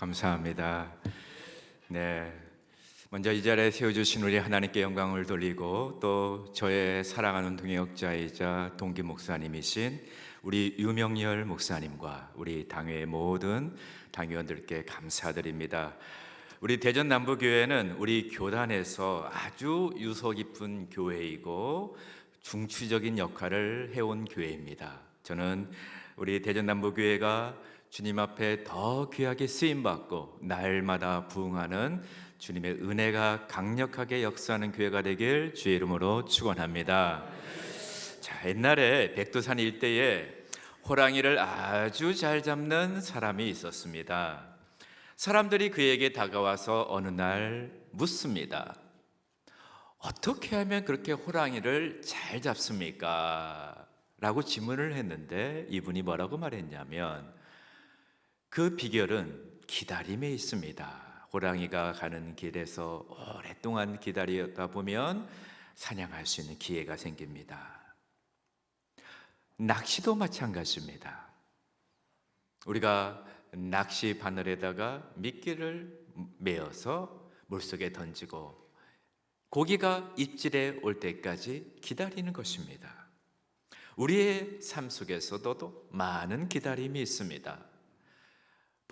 감사합니다. 네, 먼저 이 자리에 세워주신 우리 하나님께 영광을 돌리고 또 저의 사랑하는 동역자이자 동기 목사님이신 우리 유명열 목사님과 우리 당회의 모든 당회원들께 감사드립니다. 우리 대전 남부교회는 우리 교단에서 아주 유서 깊은 교회이고 중추적인 역할을 해온 교회입니다. 저는 우리 대전 남부교회가 주님 앞에 더 귀하게 쓰임받고 날마다 부응하는 주님의 은혜가 강력하게 역사하는 교회가 되길 주의 이름으로 축원합니다. 자, 옛날에 백두산 일대에 호랑이를 아주 잘 잡는 사람이 있었습니다. 사람들이 그에게 다가와서 어느 날 묻습니다. 어떻게 하면 그렇게 호랑이를 잘 잡습니까? 라고 질문을 했는데 이분이 뭐라고 말했냐면 그 비결은 기다림에 있습니다. 호랑이가 가는 길에서 오랫동안 기다리다 보면 사냥할 수 있는 기회가 생깁니다. 낚시도 마찬가지입니다. 우리가 낚시 바늘에다가 미끼를 메어서 물속에 던지고 고기가 입질에 올 때까지 기다리는 것입니다. 우리의 삶 속에서도 많은 기다림이 있습니다.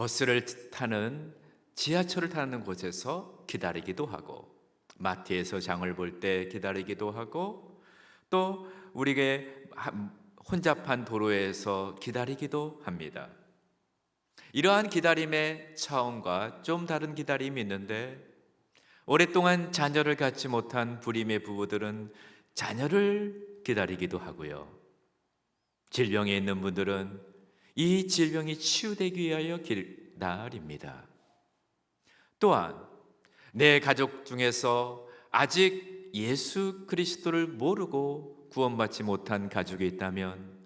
버스를 타는 지하철을 타는 곳에서 기다리기도 하고 마트에서 장을 볼 때 기다리기도 하고 또 우리에게 혼잡한 도로에서 기다리기도 합니다. 이러한 기다림의 차원과 좀 다른 기다림이 있는데 오랫동안 자녀를 갖지 못한 불임의 부부들은 자녀를 기다리기도 하고요. 질병에 있는 분들은 이 질병이 치유되기 위하여 기다립니다. 또한 내 가족 중에서 아직 예수 그리스도를 모르고 구원받지 못한 가족이 있다면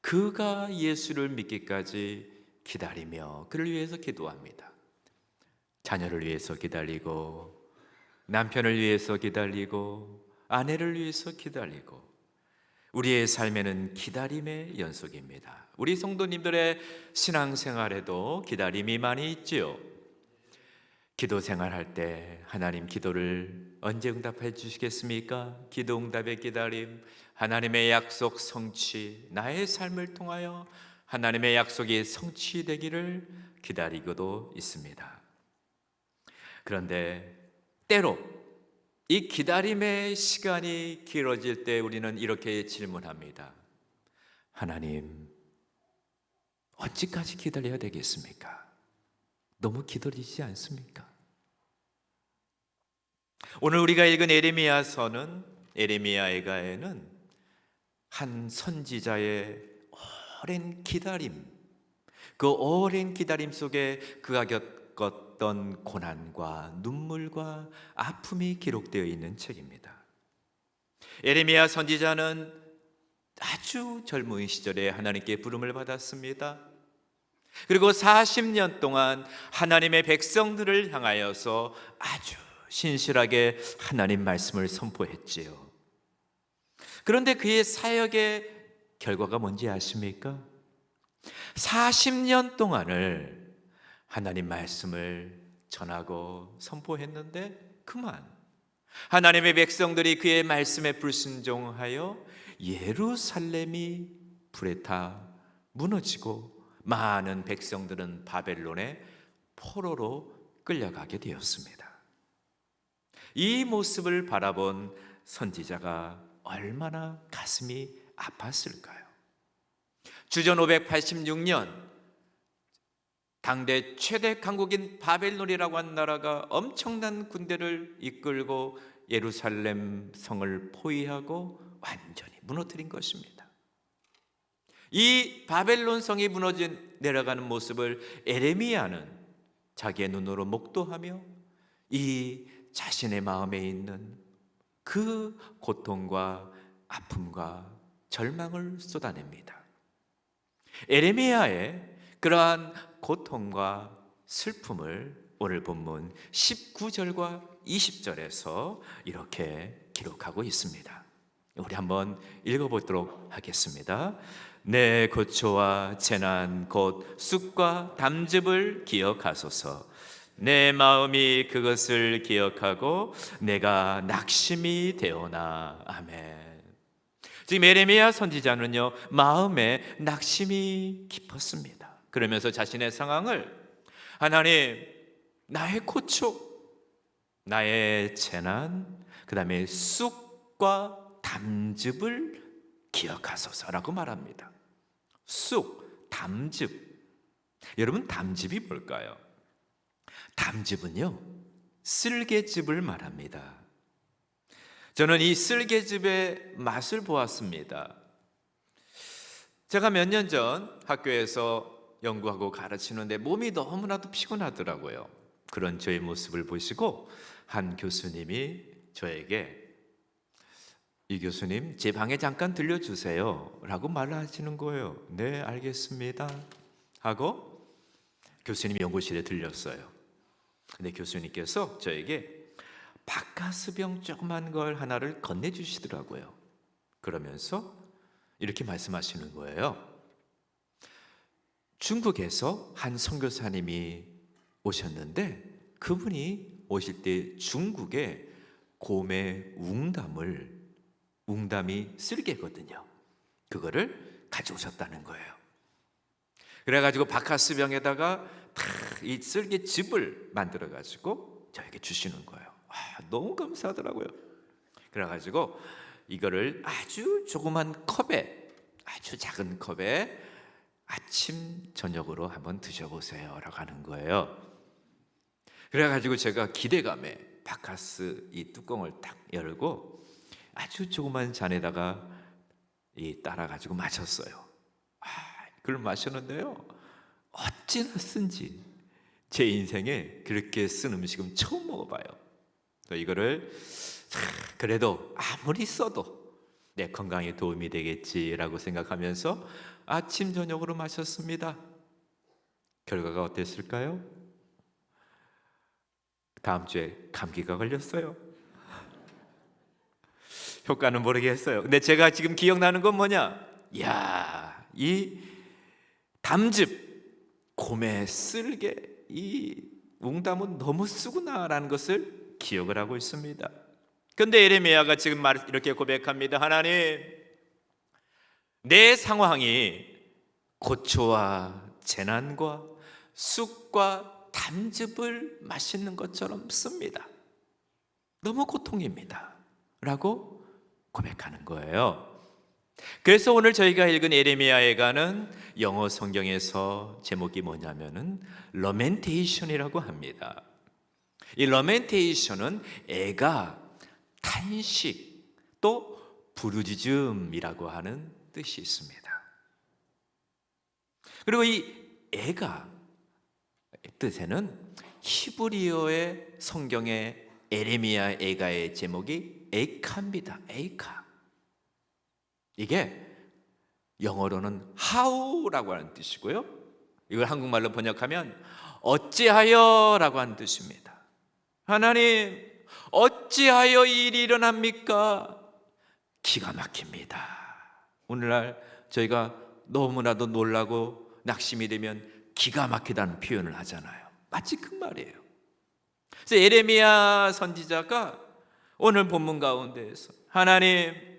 그가 예수를 믿기까지 기다리며 그를 위해서 기도합니다. 자녀를 위해서 기다리고 남편을 위해서 기다리고 아내를 위해서 기다리고 우리의 삶에는 기다림의 연속입니다. 우리 성도님들의 신앙생활에도 기다림이 많이 있지요. 기도 생활할 때 하나님 기도를 언제 응답해 주시겠습니까? 기도 응답의 기다림, 하나님의 약속 성취, 나의 삶을 통하여 하나님의 약속이 성취되기를 기다리고도 있습니다. 그런데 때로 이 기다림의 시간이 길어질 때 우리는 이렇게 질문합니다. 하나님, 언제까지 기다려야 되겠습니까? 너무 기다리지 않습니까? 오늘 우리가 읽은 에레미야서는 에레미야에는 한 선지자의 오랜 기다림, 그 오랜 기다림 속에 그가 겪었던 고난과 눈물과 아픔이 기록되어 있는 책입니다. 에레미야 선지자는 아주 젊은 시절에 하나님께 부름을 받았습니다. 그리고 40년 동안 하나님의 백성들을 향하여서 아주 신실하게 하나님 말씀을 선포했지요. 그런데 그의 사역의 결과가 뭔지 아십니까? 40년 동안을 하나님 말씀을 전하고 선포했는데 그만 하나님의 백성들이 그의 말씀에 불순종하여 예루살렘이 불에 타 무너지고 많은 백성들은 바벨론의 포로로 끌려가게 되었습니다. 이 모습을 바라본 선지자가 얼마나 가슴이 아팠을까요? 주전 586년 당대 최대 강국인 바벨론이라고 한 나라가 엄청난 군대를 이끌고 예루살렘 성을 포위하고 완전히 무너뜨린 것입니다. 이 바벨론 성이 내려가는 모습을 에레미야는 자기의 눈으로 목도하며 이 자신의 마음에 있는 그 고통과 아픔과 절망을 쏟아냅니다. 에레미야의 그러한 고통과 슬픔을 오늘 본문 19절과 20절에서 이렇게 기록하고 있습니다. 우리 한번 읽어보도록 하겠습니다. 내 고초와 재난 곧 쑥과 담즙을 기억하소서. 내 마음이 그것을 기억하고 내가 낙심이 되오나. 아멘. 지금 예레미야 선지자는요, 마음에 낙심이 깊었습니다. 그러면서 자신의 상황을, 하나님, 나의 고초, 나의 재난, 그 다음에 쑥과 담즙을 기억하소서라고 말합니다. 쑥, 담즙. 여러분, 담즙이 뭘까요? 담즙은요, 쓸개즙을 말합니다. 저는 이 쓸개즙의 맛을 보았습니다. 제가 몇 년 전 학교에서 연구하고 가르치는데 몸이 너무나도 피곤하더라고요. 그런 저의 모습을 보시고 한 교수님이 저에게, 이 교수님, 제 방에 잠깐 들려주세요 라고 말을 하시는 거예요. 네, 알겠습니다 하고 교수님 연구실에 들렸어요. 근데 교수님께서 저에게 바카스병 조그만 걸 하나를 건네주시더라고요. 그러면서 이렇게 말씀하시는 거예요. 중국에서 한 선교사님이 오셨는데 그분이 오실 때 중국에 곰의 웅담이 쓸개거든요. 그거를 가져오셨다는 거예요. 그래가지고 바카스병에다가 이 쓸개즙을 만들어가지고 저에게 주시는 거예요. 너무 감사하더라고요. 그래가지고 이거를 아주 조그만 컵에, 아주 작은 컵에 아침 저녁으로 한번 드셔보세요 라고 하는 거예요. 그래가지고 제가 기대감에 바카스 이 뚜껑을 딱 열고 아주 조그만 잔에다가 따라가지고 마셨어요. 그걸 마셨는데요, 어찌나 쓴지 제 인생에 그렇게 쓴 음식은 처음 먹어봐요. 이거를 그래도 아무리 써도 내 건강에 도움이 되겠지라고 생각하면서 아침 저녁으로 마셨습니다. 결과가 어땠을까요? 다음 주에 감기가 걸렸어요. 효과는 모르겠어요. 근데 제가 지금 기억나는 건 뭐냐? 이야, 이 담즙, 곰의 쓸개, 이 웅담은 너무 쓰구나라는 것을 기억을 하고 있습니다. 근데 예레미야가 지금 이렇게 고백합니다. 하나님, 내 상황이 고초와 재난과 쑥과 담즙을 마시는 것처럼 씁니다. 너무 고통입니다 라고 고백하는 거예요. 그래서 오늘 저희가 읽은 예레미야에가는 영어 성경에서 제목이 뭐냐면은 러멘테이션이라고 합니다. 이 러멘테이션은 애가, 탄식, 또 부르짖음이라고 하는 뜻이 있습니다. 그리고 이 애가 뜻에는 히브리어의 성경의 예레미야 애가의 제목이 에이카입니다. 에이카. 이게 영어로는 how라고 하는 뜻이고요, 이걸 한국말로 번역하면 어찌하여 라고 하는 뜻입니다. 하나님, 어찌하여 이 일이 일어납니까? 기가 막힙니다. 오늘날 저희가 너무나도 놀라고 낙심이 되면 기가 막히다는 표현을 하잖아요. 마치 그 말이에요. 그래서 예레미야 선지자가 오늘 본문 가운데에서, 하나님,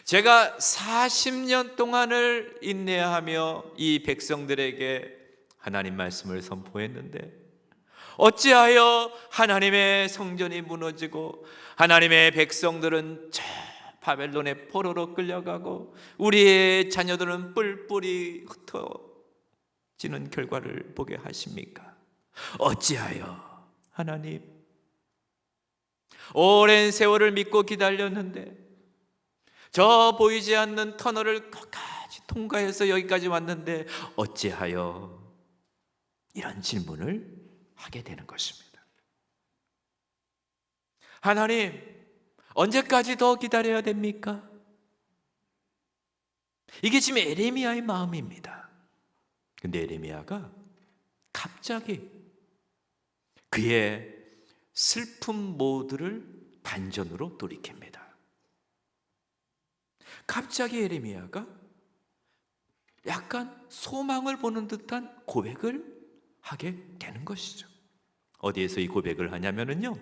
제가 40년 동안을 인내하며 이 백성들에게 하나님 말씀을 선포했는데 어찌하여 하나님의 성전이 무너지고 하나님의 백성들은 저 바벨론의 포로로 끌려가고 우리의 자녀들은 뿔뿔이 흩어지는 결과를 보게 하십니까? 어찌하여 하나님, 오랜 세월을 믿고 기다렸는데 저 보이지 않는 터널을 끝까지 통과해서 여기까지 왔는데 어찌하여, 이런 질문을 하게 되는 것입니다. 하나님, 언제까지 더 기다려야 됩니까? 이게 지금 예레미야의 마음입니다. 근데 예레미야가 갑자기 그의 슬픔 모드를 반전으로 돌이킵니다. 갑자기 예레미야가 약간 소망을 보는 듯한 고백을 하게 되는 것이죠. 어디에서 이 고백을 하냐면요,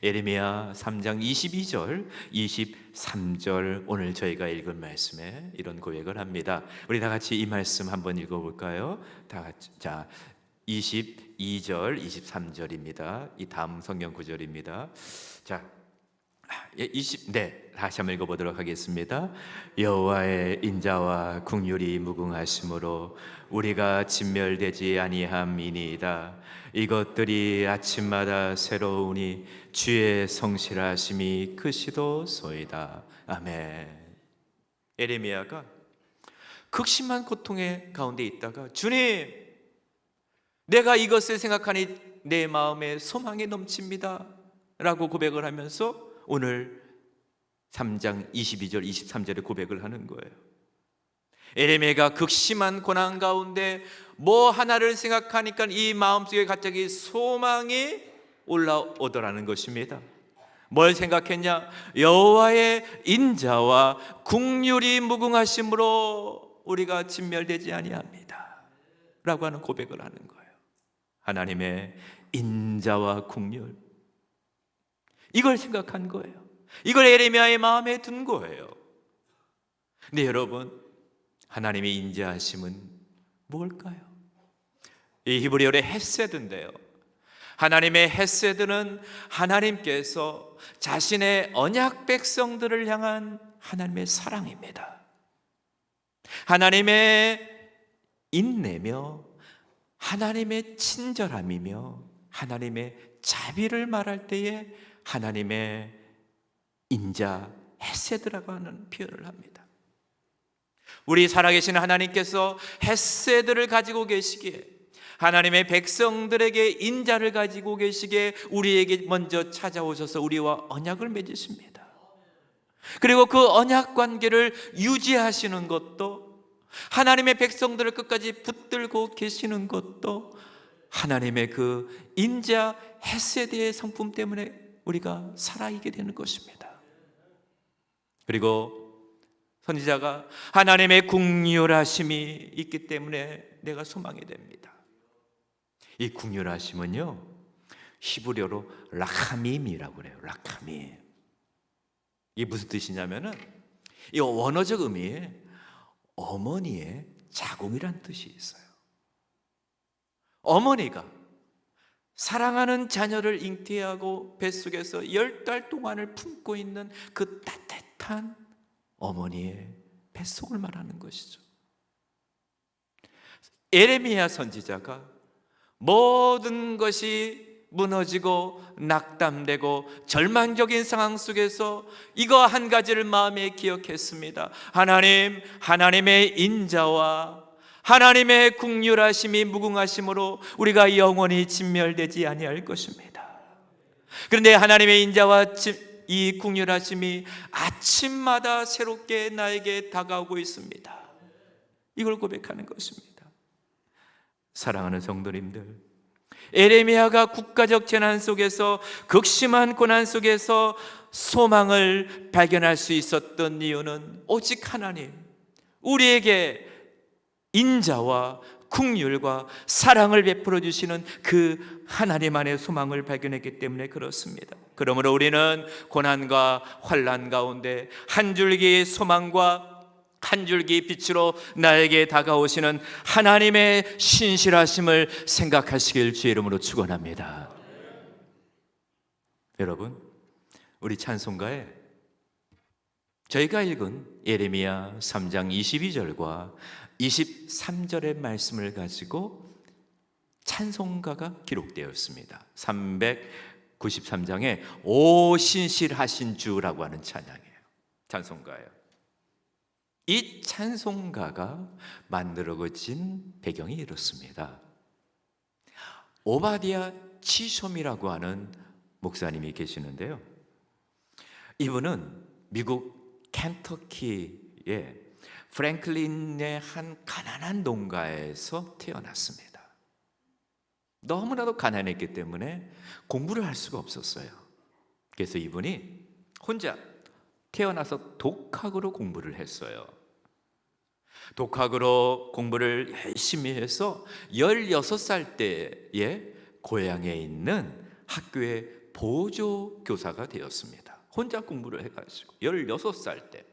예레미야 3장 22절, 23절, 오늘 저희가 읽은 말씀에 이런 고백을 합니다. 우리 다 같이 이 말씀 한번 읽어볼까요? 다 같이. 자, 22절, 23절입니다. 이 다음 성경 구절입니다. 자, 네, 다시 한번 읽어보도록 하겠습니다. 여호와의 인자와 긍휼이 무궁하심으로 우리가 진멸되지 아니함이니이다. 이것들이 아침마다 새로우니 주의 성실하심이 크시도소이다. 아멘. 예레미야가 극심한 고통의 가운데 있다가, 주님, 내가 이것을 생각하니 내 마음에 소망이 넘칩니다 라고 고백을 하면서 오늘 3장 22절 23절에 고백을 하는 거예요. 예레미야가 극심한 고난 가운데 뭐 하나를 생각하니까 이 마음속에 갑자기 소망이 올라오더라는 것입니다. 뭘 생각했냐? 여호와의 인자와 긍휼이 무궁하심으로 우리가 진멸되지 아니합니다 라고 하는 고백을 하는 거예요. 하나님의 인자와 긍휼, 이걸 생각한 거예요. 이걸 예레미야의 마음에 든 거예요. 근데 여러분, 하나님의 인자하심은 뭘까요? 이 히브리어의 헤세드인데요, 하나님의 헤세드는 하나님께서 자신의 언약 백성들을 향한 하나님의 사랑입니다. 하나님의 인내며 하나님의 친절함이며 하나님의 자비를 말할 때에 하나님의 인자, 헤세드라고 하는 표현을 합니다. 우리 살아계신 하나님께서 헤세드를 가지고 계시기에, 하나님의 백성들에게 인자를 가지고 계시기에 우리에게 먼저 찾아오셔서 우리와 언약을 맺으십니다. 그리고 그 언약 관계를 유지하시는 것도, 하나님의 백성들을 끝까지 붙들고 계시는 것도 하나님의 그 인자 헤세드의 성품 때문에 우리가 살아있게 되는 것입니다. 그리고 선지자가 하나님의 긍휼하심이 있기 때문에 내가 소망이 됩니다. 이 긍휼하심은요, 히브리어로 라카밈이라고 그래요. 라카밈. 이게 무슨 뜻이냐면은, 이 원어적 의미에 어머니의 자궁이란 뜻이 있어요. 어머니가 사랑하는 자녀를 잉태하고 뱃속에서 10달 동안을 품고 있는 그 따뜻한 어머니의 뱃속을 말하는 것이죠. 예레미야 선지자가 모든 것이 무너지고 낙담되고 절망적인 상황 속에서 이거 한 가지를 마음에 기억했습니다. 하나님, 하나님의 인자와 하나님의 긍휼하심이 무궁하심으로 우리가 영원히 진멸되지 아니할 것입니다. 그런데 하나님의 인자와 이 긍휼하심이 아침마다 새롭게 나에게 다가오고 있습니다. 이걸 고백하는 것입니다. 사랑하는 성도님들, 예레미야가 국가적 재난 속에서, 극심한 고난 속에서 소망을 발견할 수 있었던 이유는 오직 하나님, 우리에게 인자와 긍휼과 사랑을 베풀어 주시는 그 하나님 안의 소망을 발견했기 때문에 그렇습니다. 그러므로 우리는 고난과 환난 가운데 한 줄기의 소망과 한 줄기 빛으로 나에게 다가오시는 하나님의 신실하심을 생각하시길 주의 이름으로 축원합니다. 여러분, 우리 찬송가에 저희가 읽은 예레미야 3장 22절과 23절의 말씀을 가지고 찬송가가 기록되어 있습니다. 393장에 오 신실하신 주라고 하는 찬양이에요. 찬송가예요. 이 찬송가가 만들어진 배경이 이렇습니다. 오바디아 치솜이라고 하는 목사님이 계시는데요, 이분은 미국 켄터키의 프랭클린의 한 가난한 농가에서 태어났습니다. 너무나도 가난했기 때문에 공부를 할 수가 없었어요. 그래서 이분이 혼자 태어나서 독학으로 공부를 했어요. 독학으로 공부를 열심히 해서 16살 때에 고향에 있는 학교의 보조 교사가 되었습니다. 혼자 공부를 해가지고 16살 때.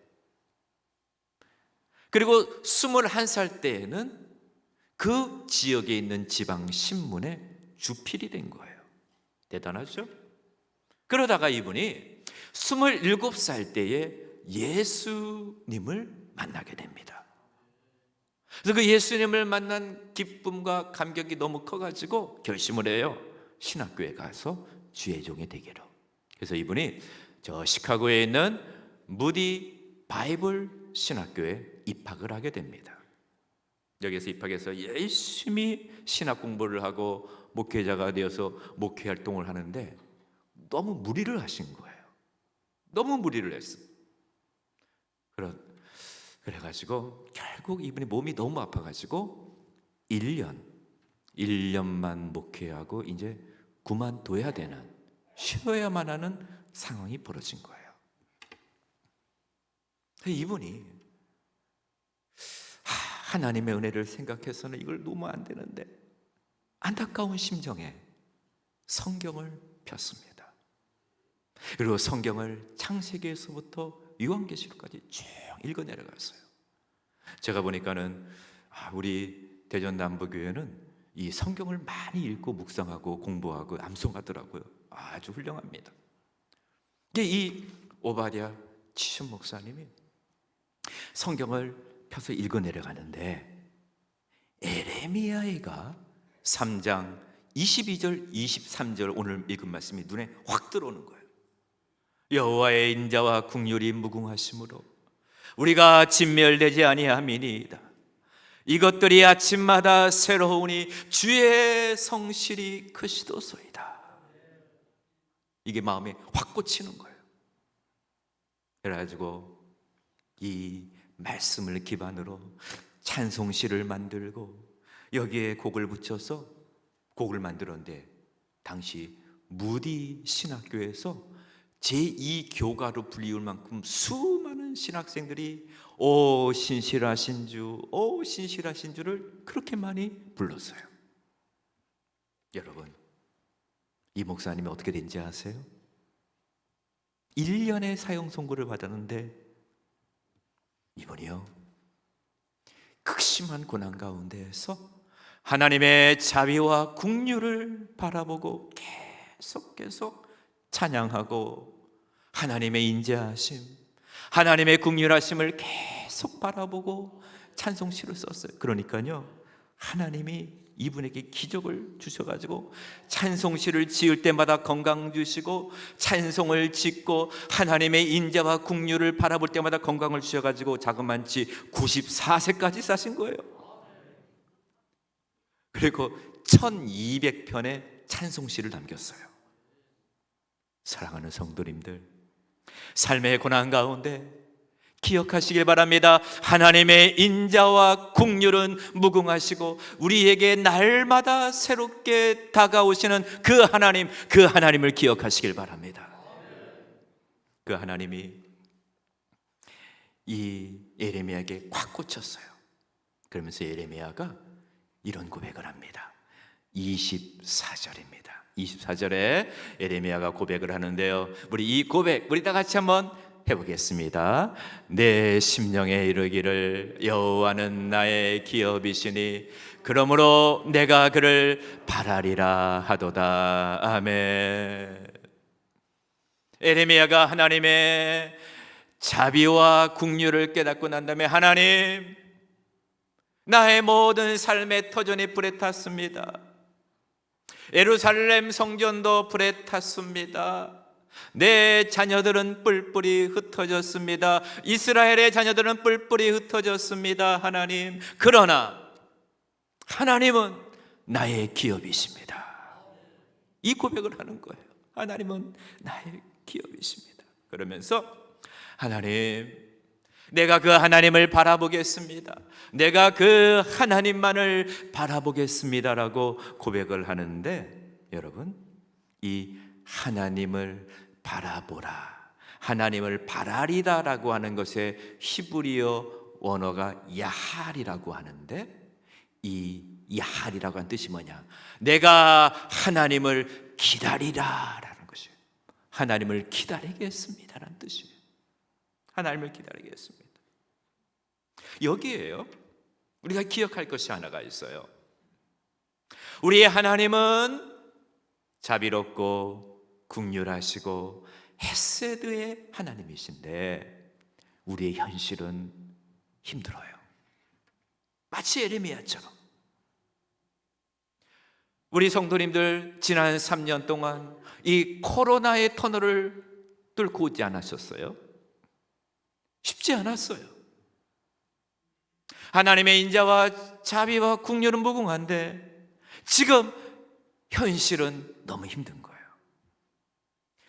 그리고 21살 때에는 그 지역에 있는 지방 신문에 주필이 된 거예요. 대단하죠? 그러다가 이분이 27살 때에 예수님을 만나게 됩니다. 그래서 그 예수님을 만난 기쁨과 감격이 너무 커가지고 결심을 해요. 신학교에 가서 주의 종이 되기로. 그래서 이분이 저 시카고에 있는 무디 바이블 신학교에 입학을 하게 됩니다. 여기서 입학해서 열심히 신학 공부를 하고 목회자가 되어서 목회 활동을 하는데 너무 무리를 하신 거예요. 너무 무리를 했어. 그래가지고 결국 이분이 몸이 너무 아파가지고 1년만 목회하고 이제 그만둬야 되는, 쉬어야만 하는 상황이 벌어진 거예요. 이분이 하나님의 은혜를 생각해서는 이걸 놓으면 안 되는데 안타까운 심정에 성경을 폈습니다. 그리고 성경을 창세기에서부터 요한계시록까지 쭉 읽어 내려갔어요. 제가 보니까는 우리 대전 남부교회는 이 성경을 많이 읽고 묵상하고 공부하고 암송하더라고요. 아주 훌륭합니다. 이 오바댜 치숑 목사님이 성경을 펴서 읽어 내려가는데 에레미야가 3장 22절 23절 오늘 읽은 말씀이 눈에 확 들어오는 거예요. 여호와의 인자와 국률이 무궁하심으로 우리가 진멸되지 아니함이니이다. 이것들이 아침마다 새로우니 주의 성실이 크시도소이다. 이게 마음에 확 꽂히는 거예요. 그래가지고 이 말씀을 기반으로 찬송시를 만들고 여기에 곡을 붙여서 곡을 만들었는데 당시 무디 신학교에서 제2교가로 불리울 만큼 수많은 신학생들이 오 신실하신 주, 오 신실하신 주를 그렇게 많이 불렀어요. 여러분, 이 목사님이 어떻게 된지 아세요? 1년의 사형 선고를 받았는데 이분이요 극심한 고난 가운데에서 하나님의 자비와 긍휼을 바라보고 계속 찬양하고 하나님의 인자하심, 하나님의 긍휼하심을 계속 바라보고 찬송시를 썼어요. 그러니까요 하나님이 이분에게 기적을 주셔가지고 찬송시를 지을 때마다 건강 주시고 찬송을 짓고 하나님의 인자와 긍휼을 바라볼 때마다 건강을 주셔가지고 자그만치 94세까지 사신 거예요. 그리고 1200편의 찬송시를 남겼어요. 사랑하는 성도님들, 삶의 고난 가운데 기억하시길 바랍니다. 하나님의 인자와 긍휼은 무궁하시고 우리에게 날마다 새롭게 다가오시는 그 하나님을 기억하시길 바랍니다. 그 하나님이 이 예레미야에게 확 꽂혔어요. 그러면서 예레미야가 이런 고백을 합니다. 24절입니다. 24절에 예레미야가 고백을 하는데요, 우리 다 같이 한번 해보겠습니다. 내 심령에 이르기를 여호와는 나의 기업이시니 그러므로 내가 그를 바라리라 하도다. 아멘. 예레미야가 하나님의 자비와 긍휼을 깨닫고 난 다음에 하나님, 나의 모든 삶의 터전이 불에 탔습니다. 예루살렘 성전도 불에 탔습니다. 내 자녀들은 뿔뿔이 흩어졌습니다. 이스라엘의 자녀들은 뿔뿔이 흩어졌습니다. 하나님, 그러나 하나님은 나의 기업이십니다. 이 고백을 하는 거예요. 하나님은 나의 기업이십니다. 그러면서 하나님, 내가 그 하나님을 바라보겠습니다. 내가 그 하나님만을 바라보겠습니다라고 고백을 하는데, 여러분, 이 하나님을 바라보라, 하나님을 바라리다라고 하는 것의 히브리어 원어가 야할이라고 하는데, 이 야할이라고 하는 뜻이 뭐냐? 내가 하나님을 기다리라라는 것이에요. 하나님을 기다리겠습니다라는 뜻이에요. 하나님을 기다리겠습니다. 여기에요, 우리가 기억할 것이 하나가 있어요. 우리의 하나님은 자비롭고 긍휼하시고 헤세드의 하나님이신데, 우리의 현실은 힘들어요. 마치 에레미야처럼. 우리 성도님들 지난 3년 동안 이 코로나의 터널을 뚫고 오지 않으셨어요? 쉽지 않았어요. 하나님의 인자와 자비와 긍휼은 무궁한데 지금 현실은 너무 힘든 거예요.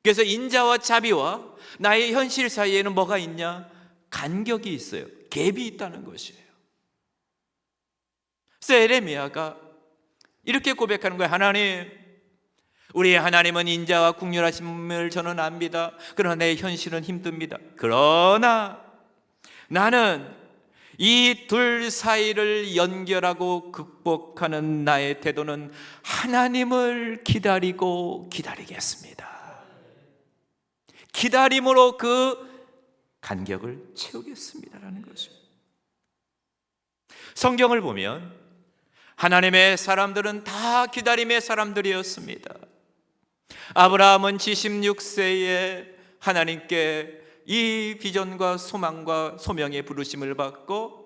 그래서 인자와 자비와 나의 현실 사이에는 뭐가 있냐? 간격이 있어요. 갭이 있다는 것이에요. 그래서 에레미야가 이렇게 고백하는 거예요. 하나님, 우리의 하나님은 인자와 긍휼하심을 저는 압니다. 그러나 내 현실은 힘듭니다. 그러나 나는 이 둘 사이를 연결하고 극복하는 나의 태도는 하나님을 기다리고 기다리겠습니다. 기다림으로 그 간격을 채우겠습니다라는 거죠. 성경을 보면 하나님의 사람들은 다 기다림의 사람들이었습니다. 아브라함은 76세에 하나님께 이 비전과 소망과 소명의 부르심을 받고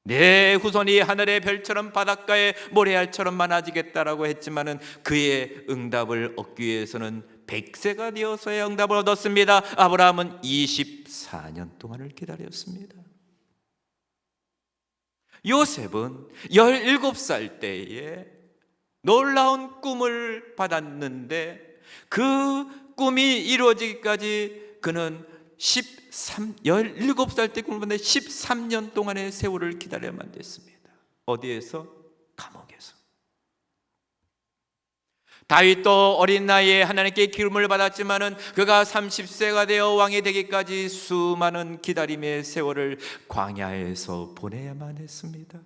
내 후손이 하늘의 별처럼 바닷가의 모래알처럼 많아지겠다라고 했지만은 그의 응답을 얻기 위해서는 100세가 되어서야 응답을 얻었습니다. 아브라함은 24년 동안을 기다렸습니다. 요셉은 17살 때에 놀라운 꿈을 받았는데 그 꿈이 이루어지기까지 그는 17살 때 꿈을 받는데 13년 동안의 세월을 기다려야만 됐습니다. 어디에서? 감옥에서. 다윗도 어린 나이에 하나님께 기름을 받았지만은 그가 30세가 되어 왕이 되기까지 수많은 기다림의 세월을 광야에서 보내야만 했습니다.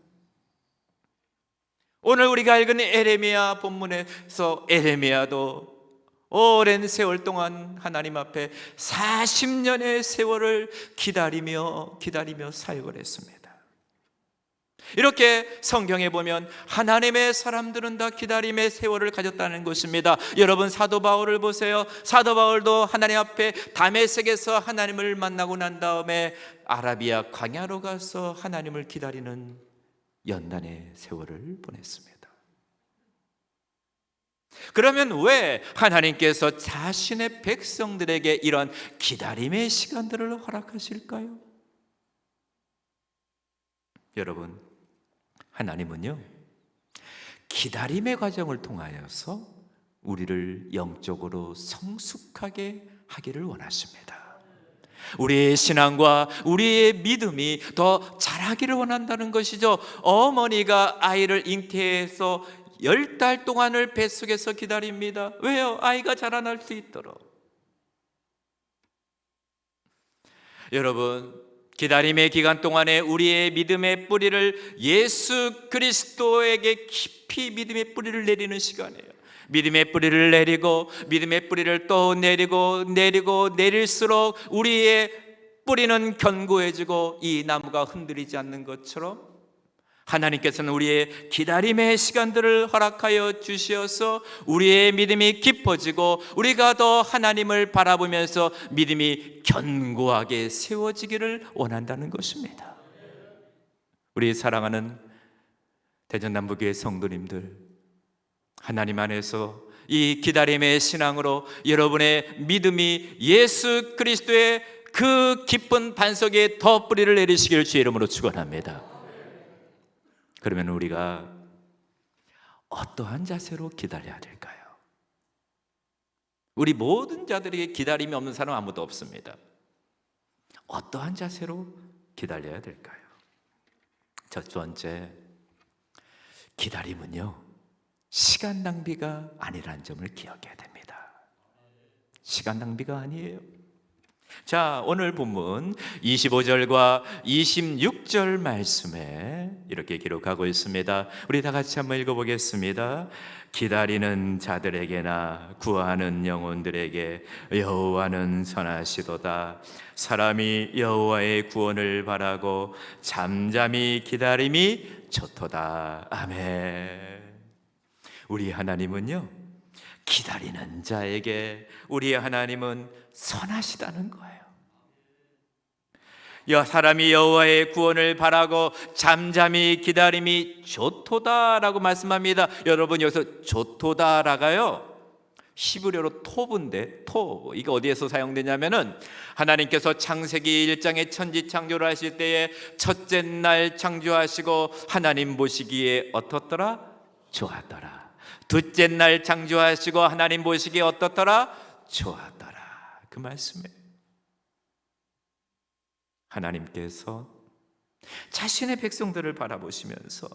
오늘 우리가 읽은 에레미야 본문에서 에레미야도 오랜 세월 동안 하나님 앞에 40년의 세월을 기다리며 사역을 했습니다. 이렇게 성경에 보면 하나님의 사람들은 다 기다림의 세월을 가졌다는 것입니다. 여러분, 사도 바울을 보세요. 사도 바울도 하나님 앞에 다메섹에서 하나님을 만나고 난 다음에 아라비아 광야로 가서 하나님을 기다리는 연단의 세월을 보냈습니다. 그러면 왜 하나님께서 자신의 백성들에게 이런 기다림의 시간들을 허락하실까요? 여러분, 하나님은요, 기다림의 과정을 통하여서 우리를 영적으로 성숙하게 하기를 원하십니다. 우리의 신앙과 우리의 믿음이 더 자라기를 원한다는 것이죠. 어머니가 아이를 잉태해서 10달 동안을 뱃속에서 기다립니다. 왜요? 아이가 자라날 수 있도록. 여러분, 기다림의 기간 동안에 우리의 믿음의 뿌리를 예수 그리스도에게 깊이 믿음의 뿌리를 내리는 시간이에요. 믿음의 뿌리를 내리고 믿음의 뿌리를 또 내리고 내릴수록 우리의 뿌리는 견고해지고 이 나무가 흔들리지 않는 것처럼 하나님께서는 우리의 기다림의 시간들을 허락하여 주시어서 우리의 믿음이 깊어지고 우리가 더 하나님을 바라보면서 믿음이 견고하게 세워지기를 원한다는 것입니다. 우리 사랑하는 대전남부교회 성도님들, 하나님 안에서 이 기다림의 신앙으로 여러분의 믿음이 예수 그리스도의 그 깊은 반석에 더 뿌리를 내리시기를 주의 이름으로 축원합니다. 그러면 우리가 어떠한 자세로 기다려야 될까요? 우리 모든 자들에게 기다림이 없는 사람 아무도 없습니다. 어떠한 자세로 기다려야 될까요? 첫 번째, 기다림은요, 시간 낭비가 아니라는 점을 기억해야 됩니다. 시간 낭비가 아니에요. 자, 오늘 본문 25절과 26절 말씀에 이렇게 기록하고 있습니다. 우리 다 같이 한번 읽어보겠습니다. 기다리는 자들에게나 구하는 영혼들에게 여호와는 선하시도다. 사람이 여호와의 구원을 바라고 잠잠히 기다림이 좋도다. 아멘. 우리 하나님은요, 기다리는 자에게 우리 하나님은 선하시다는 거예요. 사람이 여호와의 구원을 바라고 잠잠히 기다림이 좋도다라고 말씀합니다. 여러분, 여기서 좋도다라가요 히브리어로 토브인데, 이게 어디에서 사용되냐면은 하나님께서 창세기 1장에 천지 창조를 하실 때에 첫째 날 창조하시고 하나님 보시기에 어떻더라? 좋았더라. 둘째 날 창조하시고 하나님 보시기에 어떻더라? 좋았더라. 그 말씀이에요. 하나님께서 자신의 백성들을 바라보시면서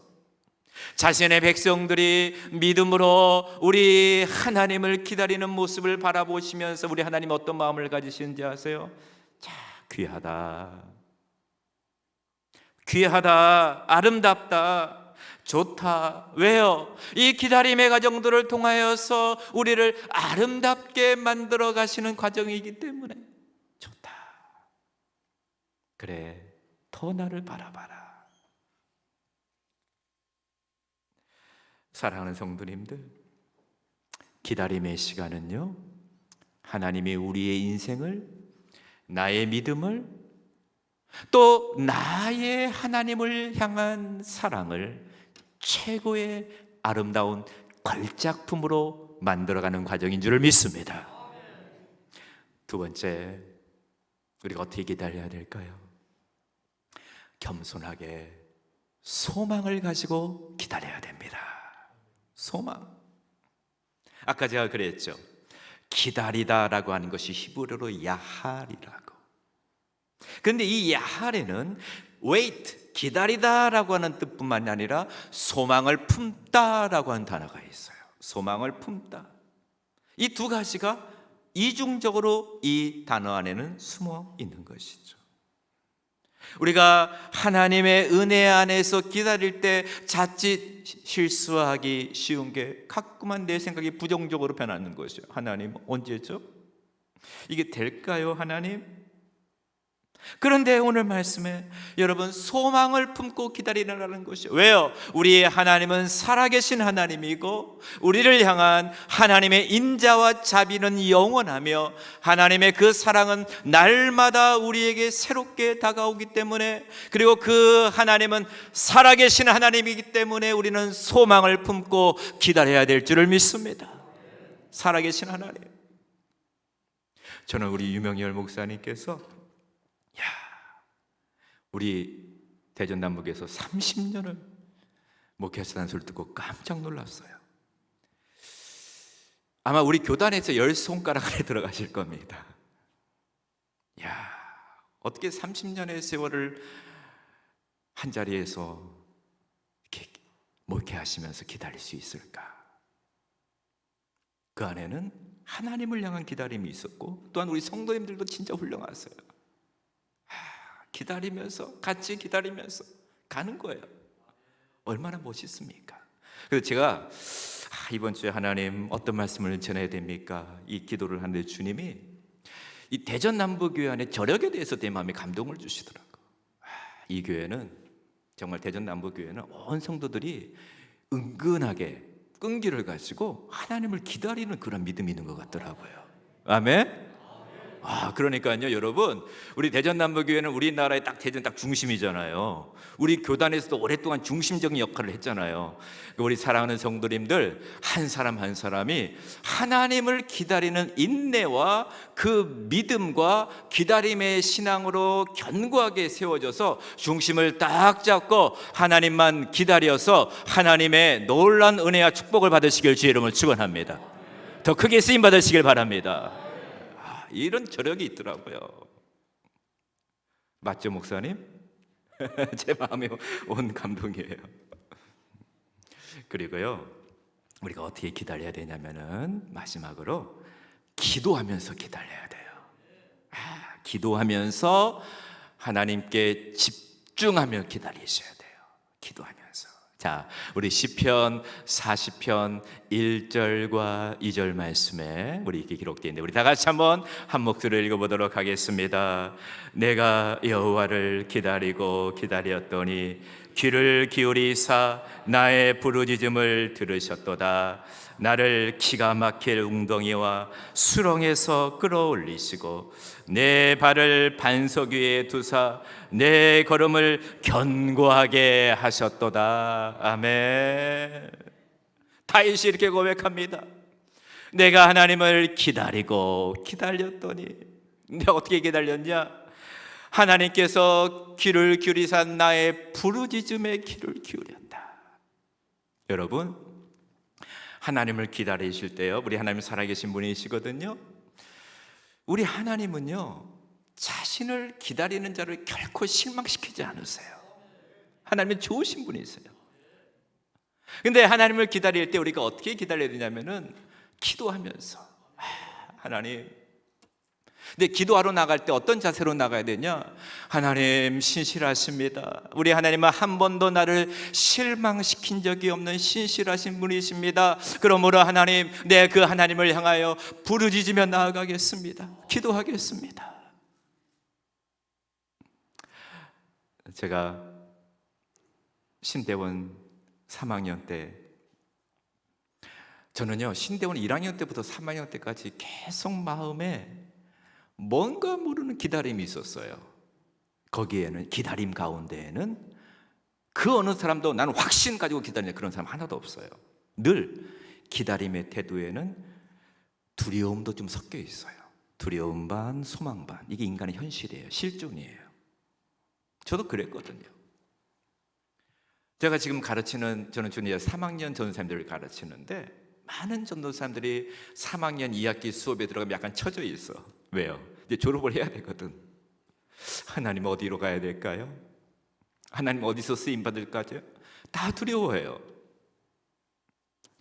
자신의 백성들이 믿음으로 우리 하나님을 기다리는 모습을 바라보시면서 우리 하나님 어떤 마음을 가지시는지 아세요? 자, 귀하다, 귀하다, 아름답다, 좋다. 왜요? 이 기다림의 과정들을 통하여서 우리를 아름답게 만들어 가시는 과정이기 때문에 좋다. 그래, 더 나를 바라봐라. 사랑하는 성도님들, 기다림의 시간은요, 하나님이 우리의 인생을, 나의 믿음을, 또 나의 하나님을 향한 사랑을 최고의 아름다운 걸작품으로 만들어가는 과정인 줄을 믿습니다. 두 번째, 우리가 어떻게 기다려야 될까요? 겸손하게 소망을 가지고 기다려야 됩니다. 소망. 아까 제가 그랬죠. 기다리다라고 하는 것이 히브리어로 야할이라고. 그런데 이 야할에는 wait, 기다리다라고 하는 뜻뿐만 아니라 소망을 품다라고 하는 단어가 있어요. 소망을 품다. 이 두 가지가 이중적으로 이 단어 안에는 숨어 있는 것이죠. 우리가 하나님의 은혜 안에서 기다릴 때 자칫 실수하기 쉬운 게 가끔은 내 생각이 부정적으로 변하는 것이죠. 하나님 언제죠? 이게 될까요, 하나님? 그런데 오늘 말씀에 여러분, 소망을 품고 기다리라는 것이요. 왜요? 우리의 하나님은 살아계신 하나님이고 우리를 향한 하나님의 인자와 자비는 영원하며 하나님의 그 사랑은 날마다 우리에게 새롭게 다가오기 때문에, 그리고 그 하나님은 살아계신 하나님이기 때문에 우리는 소망을 품고 기다려야 될 줄을 믿습니다. 살아계신 하나님. 저는 우리 유명열 목사님께서 우리 대전 남북에서 30년을 목회하시다는 소리를 듣고 깜짝 놀랐어요. 아마 우리 교단에서 10손가락 안에 들어가실 겁니다. 야, 어떻게 30년의 세월을 한 자리에서 이렇게 목회하시면서 기다릴 수 있을까? 그 안에는 하나님을 향한 기다림이 있었고, 또한 우리 성도님들도 진짜 훌륭하세요. 기다리면서, 같이 기다리면서 가는 거예요. 얼마나 멋있습니까? 그래서 제가 이번 주에 하나님 어떤 말씀을 전해야 됩니까? 이 기도를 하는데 주님이 이 대전 남부교회 안에 절역에 대해서 내 마음에 감동을 주시더라고요. 이 교회는 정말, 대전 남부교회는 온 성도들이 은근하게 끈기를 가지고 하나님을 기다리는 그런 믿음이 있는 것 같더라고요. 아멘? 그러니까요, 여러분, 우리 대전 남부교회는 우리나라의 대전 중심이잖아요. 우리 교단에서도 오랫동안 중심적인 역할을 했잖아요. 우리 사랑하는 성도님들 한 사람 한 사람이 하나님을 기다리는 인내와 그 믿음과 기다림의 신앙으로 견고하게 세워져서 중심을 딱 잡고 하나님만 기다려서 하나님의 놀라운 은혜와 축복을 받으시길 주의 이름으로 축원합니다. 더 크게 쓰임 받으시길 바랍니다. 이런 저력이 있더라고요. 맞죠, 목사님? 제 마음에 온 감동이에요. 그리고요, 우리가 어떻게 기다려야 되냐면은 마지막으로 기도하면서 기다려야 돼요. 기도하면서 하나님께 집중하며 기다리셔야 돼요. 기도하면서. 자, 우리 시편 40편 1절과 2절 말씀에 우리 이렇게 기록되어 있는데 우리 다 같이 한번 한 목소리를 읽어보도록 하겠습니다. 내가 여호와를 기다리고 기다렸더니 귀를 기울이사 나의 부르짖음을 들으셨도다. 나를 기가 막힐 웅덩이와 수렁에서 끌어올리시고 내 발을 반석 위에 두사 내 걸음을 견고하게 하셨도다. 아멘. 다윗이 이렇게 고백합니다. 내가 하나님을 기다리고 기다렸더니, 내가 어떻게 기다렸냐? 하나님께서 귀를 기울이사 나의 부르짖음에 귀를 기울였다. 여러분, 하나님을 기다리실 때요, 우리 하나님 살아계신 분이시거든요. 우리 하나님은요, 자신을 기다리는 자를 결코 실망시키지 않으세요. 하나님은 좋으신 분이세요. 근데 하나님을 기다릴 때 우리가 어떻게 기다려야 되냐면은 기도하면서, 하나님. 근데 기도하러 나갈 때 어떤 자세로 나가야 되냐? 하나님 신실하십니다. 우리 하나님은 한 번도 나를 실망시킨 적이 없는 신실하신 분이십니다. 그러므로 하나님, 내 그 하나님을 향하여 부르짖으며 나아가겠습니다. 기도하겠습니다. 제가 신대원 3학년 때, 저는요 신대원 1학년 때부터 3학년 때까지 계속 마음에 뭔가 모르는 기다림이 있었어요. 거기에는, 기다림 가운데에는 그 어느 사람도 나는 확신 가지고 기다리는 그런 사람 하나도 없어요. 늘 기다림의 태도에는 두려움도 좀 섞여 있어요. 두려움 반 소망 반. 이게 인간의 현실이에요. 실존이에요. 저도 그랬거든요. 제가 지금 가르치는, 저는 주님 3학년 전도사님들을 가르치는데 많은 전도사님들이 3학년 2학기 수업에 들어가면 약간 처져 있어. 왜요? 이제 졸업을 해야 되거든. 하나님 어디로 가야 될까요? 하나님 어디서 쓰임 받을까요? 다 두려워해요.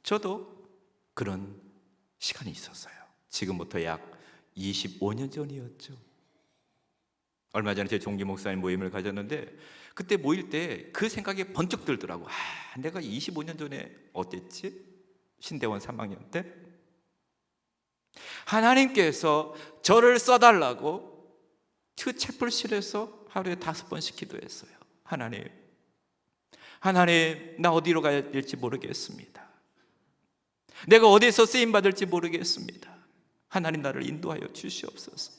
저도 그런 시간이 있었어요. 지금부터 약 25년 전이었죠. 얼마 전에 제 종기 목사님 모임을 가졌는데 그때 모일 때 그 생각이 번쩍 들더라고. 내가 25년 전에 어땠지? 신대원 3학년 때 하나님께서 저를 써달라고 그 채플실에서 하루에 5번씩 기도했어요. 하나님, 나 어디로 가야 될지 모르겠습니다. 내가 어디서 쓰임받을지 모르겠습니다. 하나님, 나를 인도하여 주시옵소서.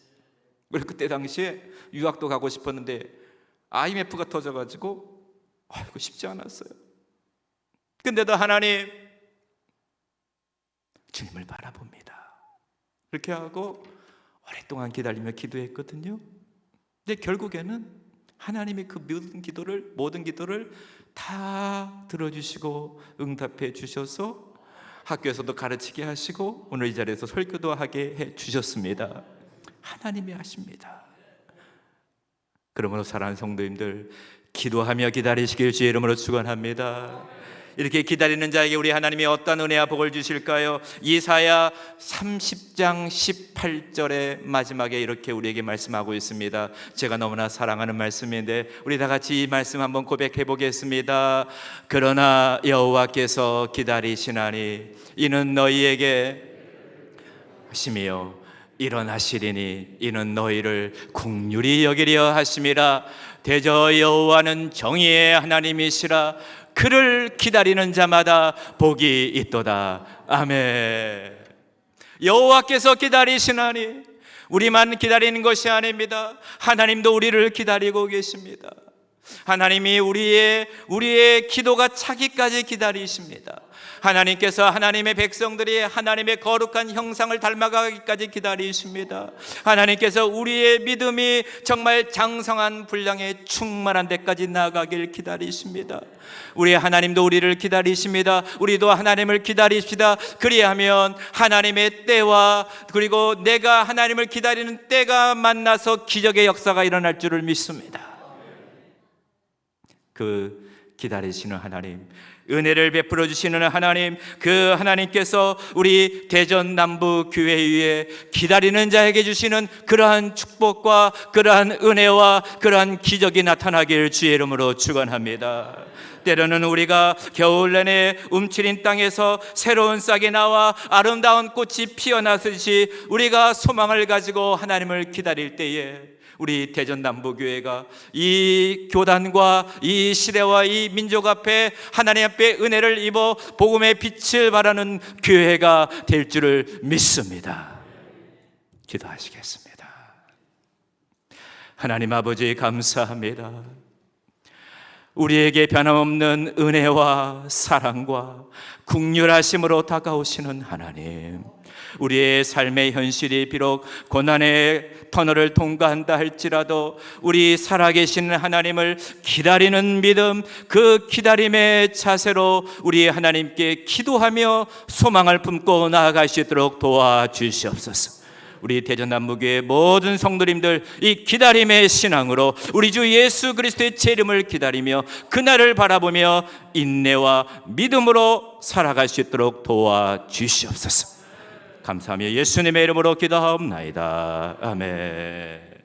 그리고 그때 당시에 유학도 가고 싶었는데 IMF가 터져가지고 쉽지 않았어요. 근데도 하나님, 주님을 바라봅니다. 그렇게 하고 오랫동안 기다리며 기도했거든요. 근데 결국에는 하나님이 그 모든 기도를 다 들어주시고 응답해 주셔서 학교에서도 가르치게 하시고 오늘 이 자리에서 설교도 하게 해 주셨습니다. 하나님이 하십니다. 그러므로 사랑하는 성도님들, 기도하며 기다리시길 주의 이름으로 축원합니다. 이렇게 기다리는 자에게 우리 하나님이 어떤 은혜와 복을 주실까요? 이사야 30장 18절의 마지막에 이렇게 우리에게 말씀하고 있습니다. 제가 너무나 사랑하는 말씀인데 우리 다 같이 이 말씀 한번 고백해 보겠습니다. 그러나 여호와께서 기다리시나니 이는 너희에게 하심이요 일어나시리니 이는 너희를 긍휼히 여기려 하심이라. 대저 여호와는 정의의 하나님이시라. 그를 기다리는 자마다 복이 있도다. 아멘. 여호와께서 기다리시나니 우리만 기다리는 것이 아닙니다. 하나님도 우리를 기다리고 계십니다. 하나님이 우리의 기도가 차기까지 기다리십니다. 하나님께서 하나님의 백성들이 하나님의 거룩한 형상을 닮아가기까지 기다리십니다. 하나님께서 우리의 믿음이 정말 장성한 분량에 충만한 데까지 나아가길 기다리십니다. 우리 하나님도 우리를 기다리십니다. 우리도 하나님을 기다리십시다. 그리하면 하나님의 때와 그리고 내가 하나님을 기다리는 때가 만나서 기적의 역사가 일어날 줄을 믿습니다. 그 기다리시는 하나님, 은혜를 베풀어 주시는 하나님, 그 하나님께서 우리 대전 남부 교회 위에 기다리는 자에게 주시는 그러한 축복과 그러한 은혜와 그러한 기적이 나타나길 주의 이름으로 축원합니다. 때로는 우리가 겨울 내내 움츠린 땅에서 새로운 싹이 나와 아름다운 꽃이 피어나듯이 우리가 소망을 가지고 하나님을 기다릴 때에 우리 대전 남부교회가 이 교단과 이 시대와 이 민족 앞에 하나님 앞에 은혜를 입어 복음의 빛을 발하는 교회가 될 줄을 믿습니다. 기도하시겠습니다. 하나님 아버지 감사합니다. 우리에게 변함없는 은혜와 사랑과 긍휼하심으로 다가오시는 하나님, 우리의 삶의 현실이 비록 고난의 터널을 통과한다 할지라도 우리 살아계신 하나님을 기다리는 믿음, 그 기다림의 자세로 우리 하나님께 기도하며 소망을 품고 나아갈 수 있도록 도와주시옵소서. 우리 대전 남부교회 모든 성도님들 이 기다림의 신앙으로 우리 주 예수 그리스도의 재림을 기다리며 그날을 바라보며 인내와 믿음으로 살아갈 수 있도록 도와주시옵소서. 감사하며 예수님의 이름으로 기도하옵나이다. 아멘.